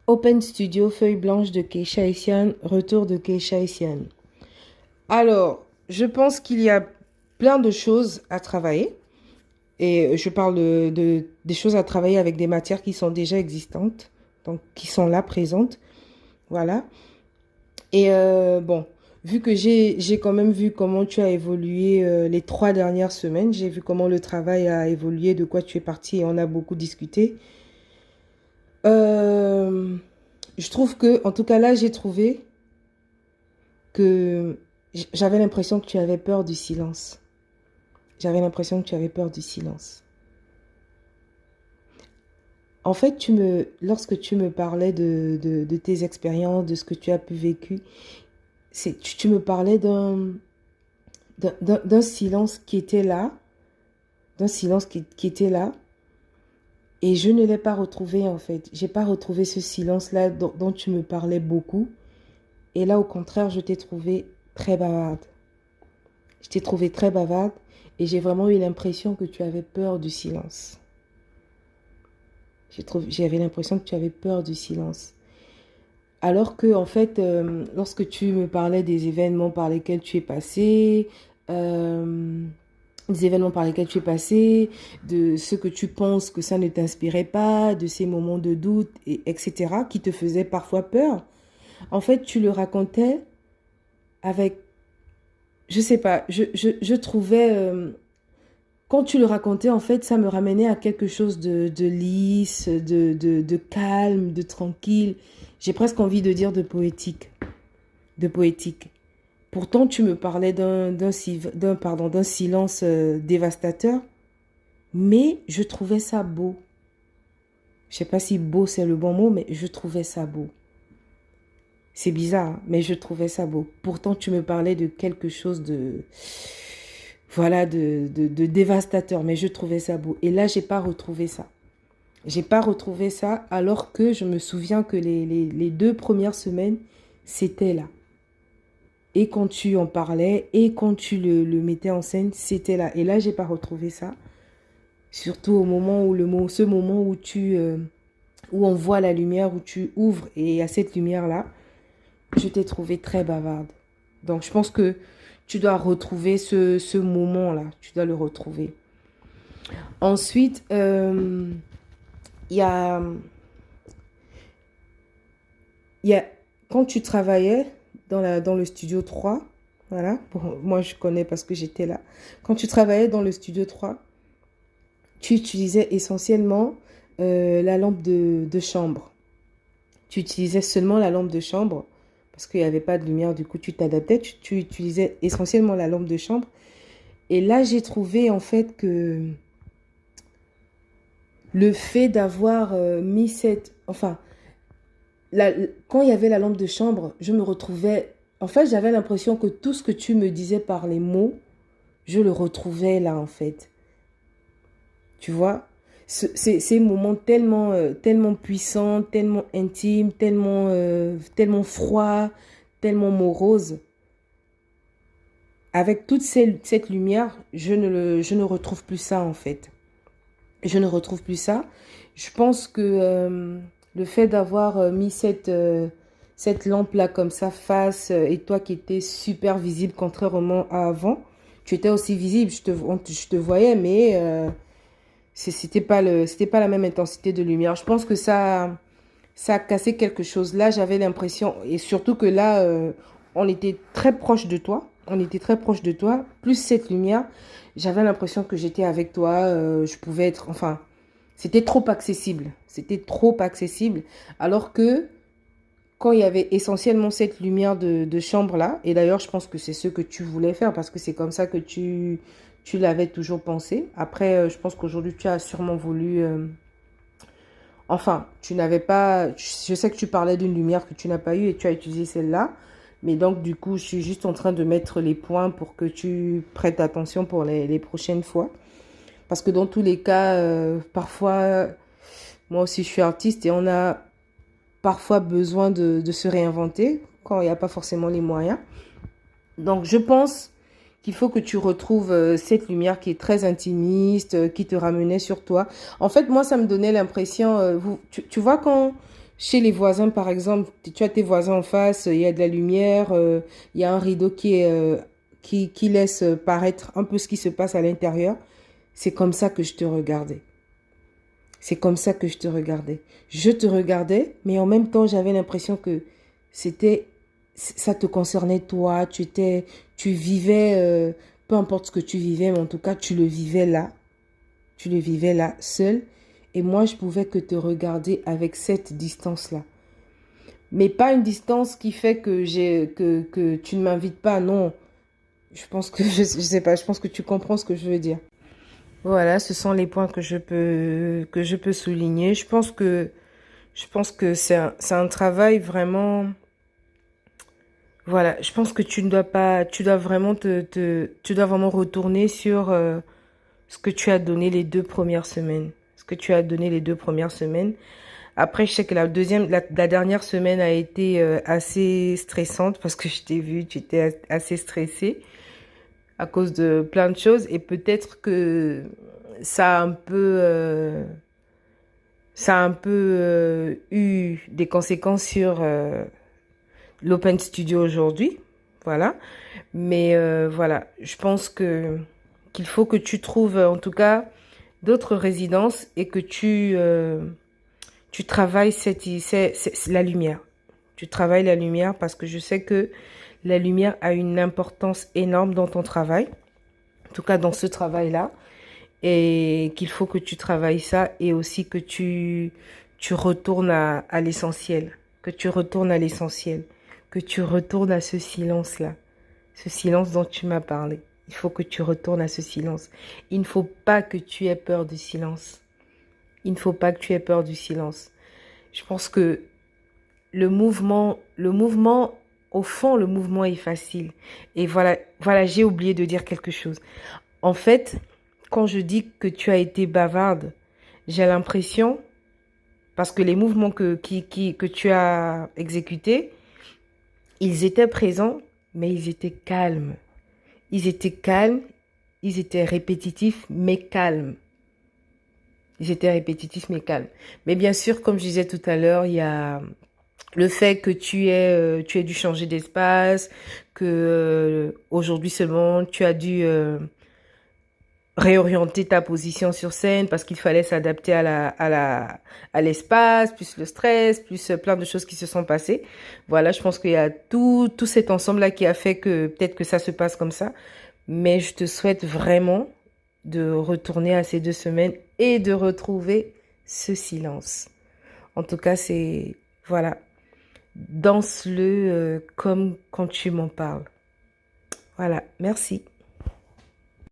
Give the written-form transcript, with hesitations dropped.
Open Studio, feuille blanche de Keisha Essiane, retour de Keisha Essiane. Alors, je pense qu'il y a plein de choses à travailler. Et je parle des choses à travailler avec des matières qui sont déjà existantes, donc qui sont là, présentes. Voilà. Et bon, vu que j'ai quand même vu comment tu as évolué les 3 dernières semaines, j'ai vu comment le travail a évolué, de quoi tu es parti et on a beaucoup discuté. Euh, je trouve que, en tout cas là, j'ai trouvé que j'avais l'impression que tu avais peur du silence. J'avais l'impression que tu avais peur du silence. En fait, lorsque tu me parlais de tes expériences, de ce que tu as pu vécu, tu me parlais d'un silence qui était là, d'un silence qui était là, et je ne l'ai pas retrouvé en fait. J'ai pas retrouvé ce silence-là dont tu me parlais beaucoup. Et là, au contraire, je t'ai trouvé très bavarde. Je t'ai trouvé très bavarde et j'ai vraiment eu l'impression que tu avais peur du silence. J'avais l'impression que tu avais peur du silence. Alors que, en fait, lorsque tu me parlais des événements par lesquels tu es passé, euh, des événements par lesquels tu es passé, de ce que tu penses que ça ne t'inspirait pas, de ces moments de doute, etc., qui te faisaient parfois peur, en fait, tu le racontais avec, je sais pas, je trouvais, quand tu le racontais, en fait, ça me ramenait à quelque chose de lisse, de calme, de tranquille. J'ai presque envie de dire de poétique, de poétique. Pourtant, tu me parlais d'un silence dévastateur, mais je trouvais ça beau. Je sais pas si beau c'est le bon mot, mais je trouvais ça beau. C'est bizarre, hein, mais je trouvais ça beau. Pourtant, tu me parlais de quelque chose voilà, de dévastateur, mais je trouvais ça beau. Et là, j'ai pas retrouvé ça. J'ai pas retrouvé ça, alors que je me souviens que les 2 premières semaines, c'était là. Et quand tu en parlais, et quand tu le mettais en scène, c'était là. Et là, j'ai pas retrouvé ça. Surtout au moment où ce moment où on voit la lumière, où tu ouvres et il y a cette lumière-là, je t'ai trouvé très bavarde. Donc, je pense que tu dois retrouver ce moment-là. Tu dois le retrouver. Ensuite, il y a, il y a, quand tu travaillais dans le studio 3, voilà, bon, moi je connais parce que j'étais là. Quand tu travaillais dans le studio 3, tu utilisais essentiellement la lampe de chambre. Tu utilisais seulement la lampe de chambre parce qu'il n'y avait pas de lumière, du coup tu t'adaptais, tu utilisais essentiellement la lampe de chambre. Et là, j'ai trouvé en fait que le fait d'avoir mis enfin, quand il y avait la lampe de chambre, je me retrouvais, en fait, j'avais l'impression que tout ce que tu me disais par les mots, je le retrouvais là en fait. Tu vois, ces moments tellement puissants, tellement intimes, tellement froids, tellement moroses. Avec toute cette lumière, je ne retrouve plus ça en fait. Je ne retrouve plus ça. Je pense que le fait d'avoir mis cette lampe-là comme ça face et toi qui étais super visible contrairement à avant, tu étais aussi visible, je te voyais, mais c'était pas la même intensité de lumière. Je pense que ça a cassé quelque chose. Là, j'avais l'impression, et surtout que là, on était très proche de toi. On était très proche de toi. Plus cette lumière, j'avais l'impression que j'étais avec toi. Je pouvais être, enfin, c'était trop accessible. C'était trop accessible. Alors que quand il y avait essentiellement cette lumière de chambre là, et d'ailleurs, je pense que c'est ce que tu voulais faire parce que c'est comme ça que tu l'avais toujours pensé. Après, je pense qu'aujourd'hui, tu as sûrement voulu. Enfin, tu n'avais pas. Je sais que tu parlais d'une lumière que tu n'as pas eue et tu as utilisé celle-là. Mais donc, du coup, je suis juste en train de mettre les points pour que tu prêtes attention pour les prochaines fois. Parce que dans tous les cas, parfois, moi aussi, je suis artiste et on a parfois besoin de se réinventer quand il n'y a pas forcément les moyens. Donc, je pense qu'il faut que tu retrouves cette lumière qui est très intimiste, qui te ramenait sur toi. En fait, moi, ça me donnait l'impression, tu vois, Chez les voisins, par exemple, tu as tes voisins en face, il y a de la lumière, il y a un rideau qui laisse paraître un peu ce qui se passe à l'intérieur. C'est comme ça que je te regardais. C'est comme ça que je te regardais. Je te regardais, mais en même temps, j'avais l'impression que c'était, ça te concernait toi. Tu vivais, peu importe ce que tu vivais, mais en tout cas, tu le vivais là. Tu le vivais là, seul. Et moi, je pouvais que te regarder avec cette distance-là. Mais pas une distance qui fait que tu ne m'invites pas, non. Je pense que, je sais pas, je pense que tu comprends ce que je veux dire. Voilà, ce sont les points que je peux souligner. Je pense que c'est un travail vraiment, voilà, je pense que tu ne dois pas, tu dois vraiment tu dois vraiment retourner sur ce que tu as donné les 2 premières semaines. Ce que tu as donné les 2 premières semaines. Après, je sais que la dernière semaine a été assez stressante parce que je t'ai vu, tu étais assez stressée à cause de plein de choses et peut-être que ça a un peu, euh, ça a un peu eu des conséquences sur l'Open Studio aujourd'hui. Voilà. Mais voilà, je pense que qu'il faut que tu trouves en tout cas d'autres résidences et que tu travailles la lumière. Tu travailles la lumière parce que je sais que la lumière a une importance énorme dans ton travail, en tout cas dans ce travail-là, et qu'il faut que tu travailles ça et aussi que tu retournes à l'essentiel, que tu retournes à l'essentiel, que tu retournes à ce silence-là, ce silence dont tu m'as parlé. Il faut que tu retournes à ce silence. Il ne faut pas que tu aies peur du silence. Il ne faut pas que tu aies peur du silence. Je pense que au fond, le mouvement est facile. Et voilà, j'ai oublié de dire quelque chose. En fait, quand je dis que tu as été bavarde, j'ai l'impression, parce que les mouvements que tu as exécutés, ils étaient présents, mais ils étaient calmes. Ils étaient calmes, ils étaient répétitifs, mais calmes. Ils étaient répétitifs, mais calmes. Mais bien sûr, comme je disais tout à l'heure, il y a le fait que tu aies dû changer d'espace, que aujourd'hui seulement tu as dû réorienter ta position sur scène parce qu'il fallait s'adapter à l'espace, plus le stress, plus plein de choses qui se sont passées. Voilà, je pense qu'il y a tout cet ensemble-là qui a fait que peut-être que ça se passe comme ça. Mais je te souhaite vraiment de retourner à ces 2 semaines et de retrouver ce silence. En tout cas, voilà, danse-le comme quand tu m'en parles. Voilà, merci.